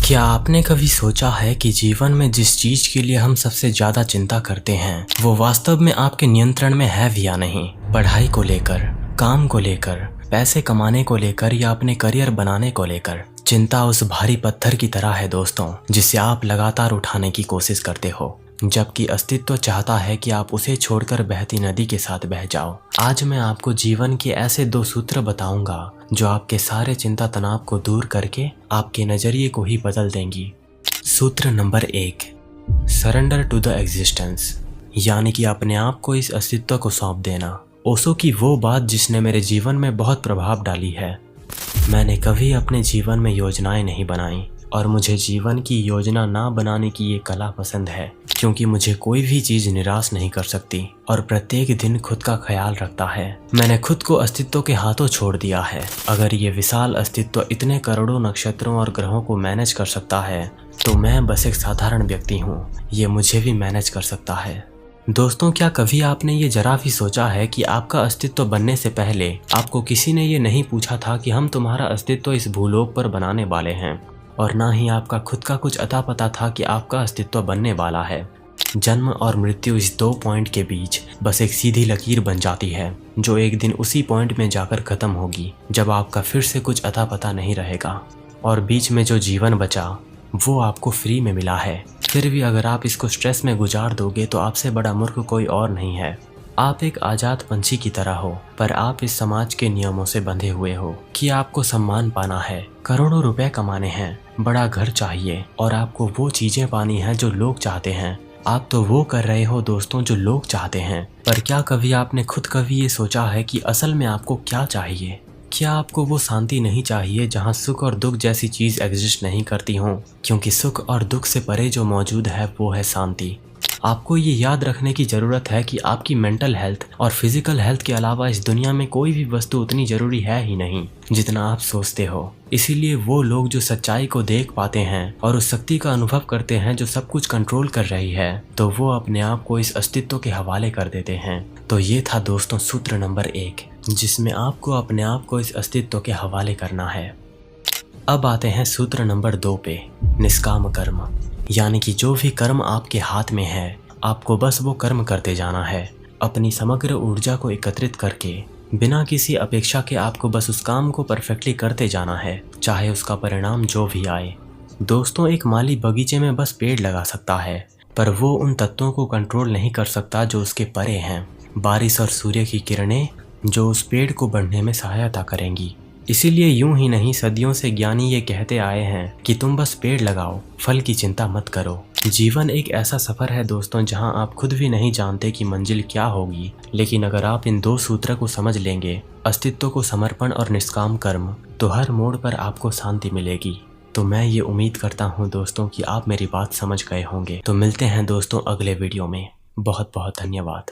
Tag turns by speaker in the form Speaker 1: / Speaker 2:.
Speaker 1: क्या आपने कभी सोचा है कि जीवन में जिस चीज के लिए हम सबसे ज्यादा चिंता करते हैं वो वास्तव में आपके नियंत्रण में है भी या नहीं? पढ़ाई को लेकर, काम को लेकर, पैसे कमाने को लेकर या अपने करियर बनाने को लेकर। चिंता उस भारी पत्थर की तरह है दोस्तों, जिसे आप लगातार उठाने की कोशिश करते हो, जबकि अस्तित्व चाहता है कि आप उसे छोड़कर बहती नदी के साथ बह जाओ। आज मैं आपको जीवन के ऐसे 2 सूत्र बताऊंगा जो आपके सारे चिंता तनाव को दूर करके आपके नजरिए को ही बदल देंगी। सूत्र number 1, surrender to the existence, यानी कि अपने आप को इस अस्तित्व को सौंप देना। ओशो की वो बात जिसने मेरे जीवन में बहुत प्रभाव डाली है। मैंने कभी अपने जीवन में योजनाएं नहीं बनाई और मुझे जीवन की योजना ना बनाने की ये कला पसंद है, क्योंकि मुझे कोई भी चीज निराश नहीं कर सकती और प्रत्येक दिन खुद का ख्याल रखता है। मैंने खुद को अस्तित्व के हाथों छोड़ दिया है। अगर ये विशाल अस्तित्व इतने करोड़ों नक्षत्रों और ग्रहों को मैनेज कर सकता है तो मैं बस एक साधारण व्यक्ति हूँ, ये मुझे भी मैनेज कर सकता है। दोस्तों, क्या कभी आपने ये जरा भी सोचा है कि आपका अस्तित्व बनने से पहले आपको किसी ने ये नहीं पूछा था कि हम तुम्हारा अस्तित्व इस भूलोक पर बनाने वाले हैं, और ना ही आपका खुद का कुछ अता पता था कि आपका अस्तित्व बनने वाला है। जन्म और मृत्यु इस 2 पॉइंट के बीच बस एक सीधी लकीर बन जाती है, जो एक दिन उसी पॉइंट में जाकर खत्म होगी जब आपका फिर से कुछ अता पता नहीं रहेगा, और बीच में जो जीवन बचा वो आपको फ्री में मिला है। फिर भी अगर आप इसको स्ट्रेस में गुजार दोगे तो आपसे बड़ा मूर्ख कोई और नहीं है। आप एक आजाद पंछी की तरह हो, पर आप इस समाज के नियमों से बंधे हुए हो कि आपको सम्मान पाना है, करोड़ों रुपए कमाने हैं, बड़ा घर चाहिए और आपको वो चीजें पानी है जो लोग चाहते हैं। आप तो वो कर रहे हो दोस्तों जो लोग चाहते हैं, पर क्या कभी आपने खुद कभी ये सोचा है कि असल में आपको क्या चाहिए? क्या आपको वो शांति नहीं चाहिए जहाँ सुख और दुख जैसी चीज एग्जिस्ट नहीं करती हो? क्योंकि सुख और दुख से परे जो मौजूद है वो है शांति। आपको ये याद रखने की ज़रूरत है कि आपकी मेंटल हेल्थ और फिजिकल हेल्थ के अलावा इस दुनिया में कोई भी वस्तु उतनी ज़रूरी है ही नहीं जितना आप सोचते हो। इसीलिए वो लोग जो सच्चाई को देख पाते हैं और उस शक्ति का अनुभव करते हैं जो सब कुछ कंट्रोल कर रही है, तो वो अपने आप को इस अस्तित्व के हवाले कर देते हैं। तो ये था दोस्तों सूत्र नंबर 1, जिसमें आपको अपने आप को इस अस्तित्व के हवाले करना है। अब आते हैं सूत्र नंबर 2 पे, निष्काम कर्म, यानी कि जो भी कर्म आपके हाथ में है आपको बस वो कर्म करते जाना है। अपनी समग्र ऊर्जा को एकत्रित करके बिना किसी अपेक्षा के आपको बस उस काम को परफेक्टली करते जाना है, चाहे उसका परिणाम जो भी आए। दोस्तों, एक माली बगीचे में बस पेड़ लगा सकता है, पर वो उन तत्वों को कंट्रोल नहीं कर सकता जो उसके परे हैं। बारिश और सूर्य की किरणें जो उस पेड़ को बढ़ने में सहायता करेंगी। इसीलिए यूं ही नहीं, सदियों से ज्ञानी ये कहते आए हैं कि तुम बस पेड़ लगाओ, फल की चिंता मत करो। जीवन एक ऐसा सफर है दोस्तों जहां आप खुद भी नहीं जानते कि मंजिल क्या होगी, लेकिन अगर आप इन 2 सूत्र को समझ लेंगे, अस्तित्व को समर्पण और निष्काम कर्म, तो हर मोड़ पर आपको शांति मिलेगी। तो मैं ये उम्मीद करता हूँ दोस्तों कि आप मेरी बात समझ गए होंगे। तो मिलते हैं दोस्तों अगले वीडियो में। बहुत बहुत धन्यवाद।